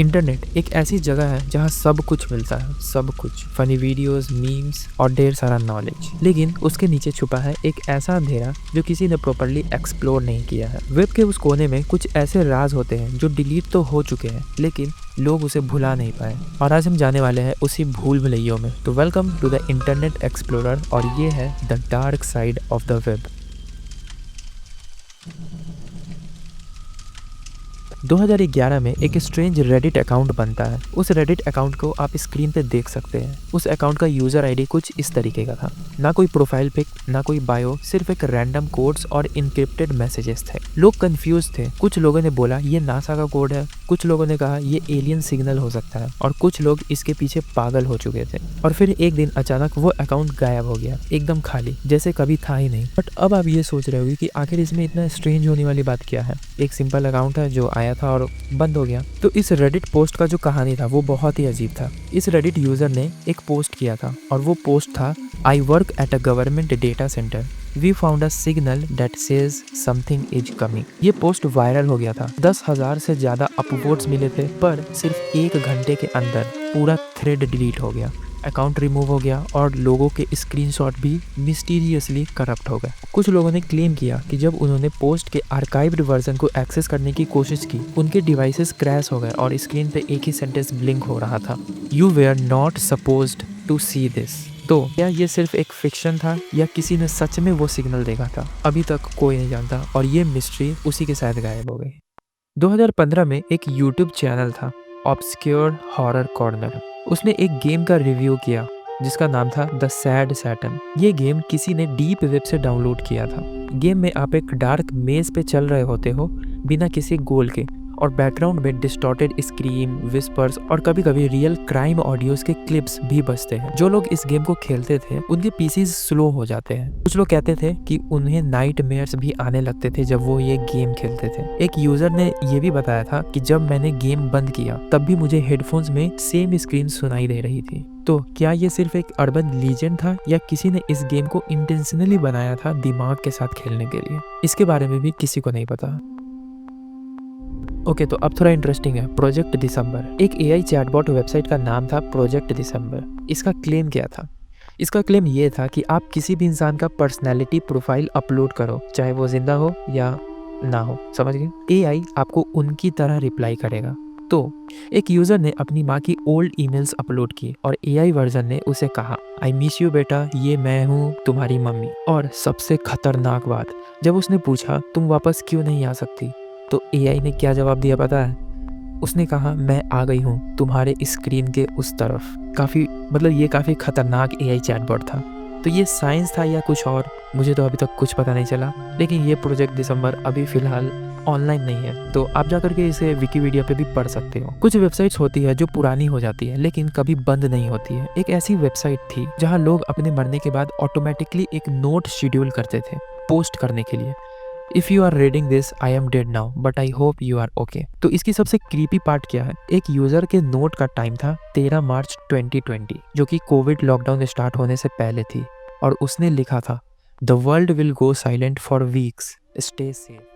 Internet एक ऐसी जगह है जहाँ सब कुछ मिलता है, सब कुछ, फनी वीडियोस, मीम्स और ढेर सारा नॉलेज। लेकिन उसके नीचे छुपा है एक ऐसा अंधेरा जो किसी ने प्रॉपर्ली एक्सप्लोर नहीं किया है। वेब के उस कोने में कुछ ऐसे राज होते हैं जो डिलीट तो हो चुके हैं लेकिन लोग उसे भुला नहीं पाए, और आज हम जाने वाले हैं उसी भूल भुलैयों में। तो welcome to the internet explorer, और ये है the dark side of the web. 2011 में एक स्ट्रेंज रेडिट अकाउंट बनता है। उस रेडिट अकाउंट को आप स्क्रीन पे देख सकते हैं। उस अकाउंट का यूज़र आईडी कुछ इस तरीके का था, ना कोई प्रोफाइल पिक, ना कोई बायो, सिर्फ एक रैंडम कोड्स और इनक्रिप्टेड मैसेजेस थे। लोग कंफ्यूज थे। कुछ लोगों ने बोला ये नासा का कोड है, कुछ लोगों ने कहा ये एलियन सिग्नल हो सकता है, और कुछ लोग इसके पीछे पागल हो चुके थे। और फिर एक दिन अचानक वो अकाउंट गायब हो गया, एकदम खाली, जैसे कभी था ही नहीं। बट अब आप ये सोच रहे होगे कि आखिर इसमें इतना स्ट्रेंज होने वाली बात क्या है। एक सिंपल अकाउंट है जो आया था और बंद हो गया। तो इस रेडिट पोस्ट का जो कहानी था वो बहुत ही अजीब था। इस रेडिट यूजर ने एक पोस्ट किया था और वो पोस्ट था, I work at a government data centre, we found a signal that says something is coming. ये पोस्ट वायरल हो गया था। 10,000 से ज्यादा अपवोट्स मिले थे, पर सिर्फ 1 घंटे के अंदर पूरा थ्रेड डिलीट हो गया, अकाउंट रिमूव हो गया और लोगों के स्क्रीनशॉट भी मिस्टीरियसली करप्ट हो गए। कुछ लोगों ने क्लेम किया कि जब उन्होंने पोस्ट के आर्काइव्ड वर्जन को एक्सेस करने की कोशिश की, उनके डिवाइसेस क्रैश हो गए और स्क्रीन पे एक ही सेंटेंस ब्लिंक हो रहा था, you were not supposed to see this. तो क्या ये सिर्फ एक फिक्शन था या किसी ने सच में वो सिग्नल देखा था? अभी तक कोई नहीं जानता, और ये मिस्ट्री उसी के साथ गायब हो गई। 2015 में एक यूट्यूब चैनल था, ऑब्सक्योर हॉरर कॉर्नर। उसने एक गेम का रिव्यू किया जिसका नाम था द सैड सैटन। ये गेम किसी ने डीप वेब से डाउनलोड किया था। गेम में आप एक डार्क मेज पे चल रहे होते हो बिना किसी गोल के, और बैकग्राउंड में डिस्टॉर्टेड स्क्रीम, विस्पर्स और कभी कभी रियल क्राइम ऑडियोज के क्लिप्स भी बजते हैं। जो लोग इस गेम को खेलते थे उनके पीसीज स्लो हो जाते हैं। कुछ लोग कहते थे कि उन्हें नाइटमेयर्स भी आने लगते थे जब वो ये गेम खेलते थे। एक यूजर ने ये भी बताया था कि जब मैंने गेम बंद किया तब भी मुझे हेडफोन्स में सेम स्क्रीन सुनाई दे रही थी। तो क्या ये सिर्फ एक अर्बन लीजेंड था या किसी ने इस गेम को इंटेंशनली बनाया था दिमाग के साथ खेलने के लिए? इसके बारे में भी किसी को नहीं पता। ओके, तो अब थोड़ा इंटरेस्टिंग है। प्रोजेक्ट दिसंबर, एक एआई चैटबॉट वेबसाइट का नाम था प्रोजेक्ट दिसंबर। इसका क्लेम क्या था? इसका क्लेम ये था कि आप किसी भी इंसान का पर्सनैलिटी प्रोफाइल अपलोड करो, चाहे वो जिंदा हो या ना हो, समझ गए? एआई आपको उनकी तरह रिप्लाई करेगा। तो एक यूजर ने अपनी माँ की ओल्ड ईमेल्स अपलोड की और एआई वर्जन ने उसे कहा, आई मिस यू बेटा, ये मैं हूँ तुम्हारी मम्मी। और सबसे खतरनाक बात, जब उसने पूछा तुम वापस क्यों नहीं आ सकती, तो एआई ने क्या जवाब दिया पता है? उसने कहा, मैं आ गई हूँ तुम्हारे स्क्रीन के उस तरफ। ये काफ़ी खतरनाक एआई चैटबॉट था। तो ये साइंस था या कुछ और, मुझे तो अभी तक कुछ पता नहीं चला। लेकिन ये प्रोजेक्ट दिसंबर अभी फ़िलहाल ऑनलाइन नहीं है, तो आप जाकर के इसे विकिपीडिया पे भी पढ़ सकते हो। कुछ वेबसाइट्स होती है जो पुरानी हो जाती है लेकिन कभी बंद नहीं होती है। एक ऐसी वेबसाइट थी जहाँ लोग अपने मरने के बाद ऑटोमेटिकली एक नोट शेड्यूल करते थे पोस्ट करने के लिए। If you are reading this, I am dead now, but I hope you are okay। तो इसकी सबसे क्रीपी पार्ट क्या है? एक यूजर के नोट का टाइम था 13 मार्च 2020, जो कि कोविड लॉकडाउन स्टार्ट होने से पहले थी, और उसने लिखा था, The world will go silent for weeks, stay safe।